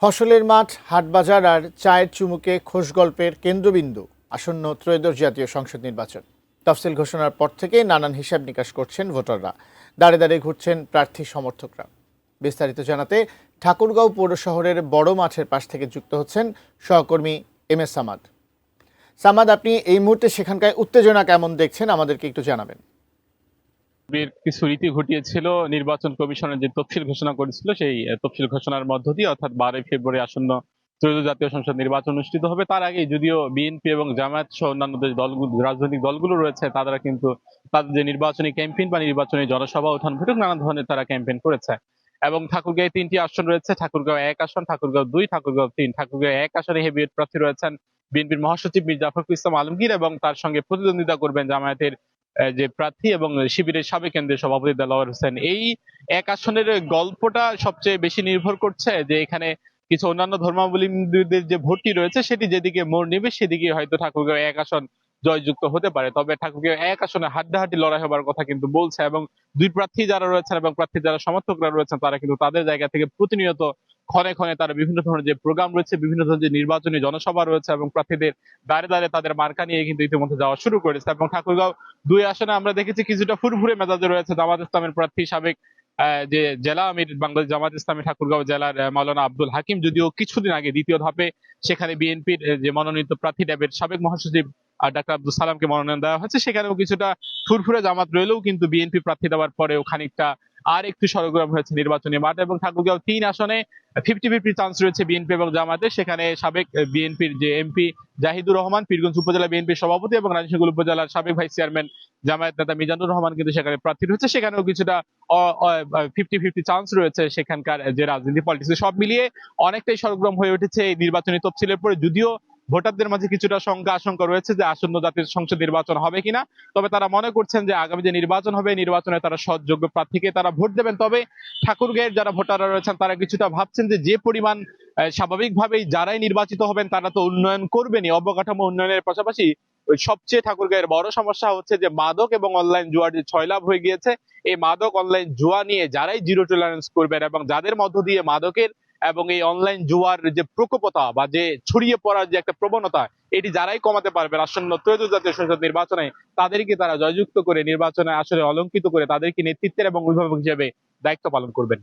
ফসলের মাঠ, হাটবাজার আর চায়ের চুমুকে খোশ গল্পের কেন্দ্রবিন্দু আসন্ন ত্রয়োদশ জাতীয় সংসদ নির্বাচন। তফসিল ঘোষণার পর থেকে নানান হিসাব নিকাশ করছেন ভোটাররা, দাঁড়ে দাঁড়িয়ে ঘুরছেন প্রার্থী সমর্থকরা। বিস্তারিত জানাতে ঠাকুরগাঁও পৌর শহরের বড় মাঠের পাশ থেকে যুক্ত হচ্ছেন সহকর্মী এম এস সামাদ। সামাদ, আপনি এই মুহূর্তে সেখানকার উত্তেজনা কেমন দেখছেন আমাদেরকে একটু জানাবেন। কিছু রীতি ঘটিয়েছিল নির্বাচন কমিশনের যে তফসিল ঘোষণা করেছিল, সেই তফসিল ঘোষণার মধ্য দিয়ে অর্থাৎ 12 ফেব্রুয়ারি আসন্ন ত্রয়োদশ জাতীয় সংসদ নির্বাচন অনুষ্ঠিত হবে। তার আগে যদিও বিএনপি এবং জামায়াত সহ অন্যান্য যে দলগুলো, রাজনৈতিক দলগুলো রয়েছে, তারা কিন্তু তাদের যে নির্বাচনী ক্যাম্পেইন বা নির্বাচনী জনসভা উত্থান বৈঠক নানা ধরনের তারা ক্যাম্পেইন করেছে। এবং ঠাকুরগাঁয়ে 3টি আসন রয়েছে, ঠাকুরগাঁও 1 আসন, ঠাকুরগাঁও 2, ঠাকুরগাঁও 3। ঠাকুরগাঁও 1 আসনে হেভিওয়েট প্রার্থী রয়েছেন বিএনপির মহাসচিব মির্জা ফখরুল ইসলাম আলমগীর, এবং তার সঙ্গে প্রতিদ্বন্দ্বিতা করবেন জামায়াতের যে প্রার্থী এবং শিবিরের সাবেক কেন্দ্রীয় সভাপতি দেলোয়ার হোসেন। এই 1 আসনের গল্পটা সবচেয়ে বেশি নির্ভর করছে যে এখানে কিছু অন্যান্য ধর্মাবলম্বীদের যে ভোটটি রয়েছে সেটি যেদিকে মোড় নেবে সেদিকে হয়তো ঠাকুরগাঁও 1 আসন জয়যুক্ত হতে পারে। তবে ঠাকুরগাঁও 1 আসনে হাড্ডাহাড্ডি লড়াই হবার কথা কিন্তু বলছে, এবং দুই প্রার্থী যারা রয়েছেন এবং প্রার্থী যারা সমর্থকরা রয়েছেন তারা কিন্তু তাদের জায়গা থেকে প্রতিনিয়ত ক্ষণে ক্ষণে তারা বিভিন্ন ধরনের যে প্রোগ্রাম রয়েছে, বিভিন্ন ধরনের যে নির্বাচনী জনসভা রয়েছে এবং প্রার্থীদের দাঁড়ে দাঁড়ে তাদের মার্কা নিয়ে কিন্তু ইতিমধ্যে যাওয়া শুরু করেছে। এবং ঠাকুরগাঁও 2 আসনে আমরা দেখেছি কিছুটা ফুরফুরে মেজাজে রয়েছে জামাত ইসলামের প্রার্থী সাবেক যে জেলা আমির বাংলাদেশ জামাত ইসলামী ঠাকুরগাঁও জেলার মাওলানা আব্দুল হাকিম, যদিও কিছুদিন আগে দ্বিতীয় ধাপে সেখানে বিএনপির যে মনোনীত প্রার্থী ড্যাবের সাবেক মহাসচিব ডাক্তার আব্দুল সালামকে মনোনয়ন দেওয়া হয়েছে, সেখানেও কিছুটা ফুরফুরে জামাত রইলেও কিন্তু বিএনপি প্রার্থী দেওয়ার পরেও খানিকটা আর একটু সরগরম হয়েছে নির্বাচনী মাঠ। এবং ঠাকুরগাঁও 3 আসনে 50-50 চান্স রয়েছে বিএনপি এবং জামাতের। সেখানে সাবেক বিএনপির যে এমপি জাহিদুর রহমান, পীরগঞ্জ উপজেলা বিএনপির সভাপতি, এবং রাজশাহী উপজেলার সাবেক ভাইস চেয়ারম্যান জামায়াত নেতা মিজানুর রহমান কিন্তু সেখানে প্রার্থী রয়েছে। সেখানেও কিছুটা 50-50 চান্স রয়েছে সেখানকার যে রাজনীতি পলিটিক্স। সব মিলিয়ে অনেকটাই সরগরম হয়ে উঠেছে এই নির্বাচনী তফসিলের পরে, যদিও ভোটারদের মাঝে কিছুটা আশঙ্কা রয়েছে যে আসন্ন জাতীয় সংসদ নির্বাচন হবে কিনা। তবে তারা মনে করছেন যে আগামী যে নির্বাচন হবে, নির্বাচনে তারা সৎযোগ্য প্রার্থীকে তারা ভোট দেবেন। তবে ঠাকুরগাঁয়ের যারা ভোটাররা রয়েছেন তারা কিছুটা ভাবছেন যে পরিমাণ স্বাভাবিকভাবেই যারাই নির্বাচিত হবেন তারা তো উন্নয়ন করবেনই, অবকাঠামো উন্নয়নের পাশাপাশি সবচেয়ে ঠাকুরগাঁয়ের বড় সমস্যা হচ্ছে যে মাদক এবং অনলাইন জুয়ার যে ছয়লাভ হয়ে গিয়েছে, এই মাদক অনলাইন জুয়া নিয়ে যারাই জিরো টলারেন্স করবেন এবং যাদের মধ্য দিয়ে মাদকের এবং এই অনলাইন জুয়ার যে প্রকোপতা বা যে ছড়িয়ে পড়ার যে একটা প্রবণতা, এটি যারাই কমাতে পারবে আসন্ন ত্রয়োদশ জাতীয় সংসদ নির্বাচনে তাদেরকে তারা জয়যুক্ত করে নির্বাচনে আসলে অলঙ্কিত করে তাদেরকে নেতৃত্বের এবং অভিভাবক হিসেবে দায়িত্ব পালন করবেন।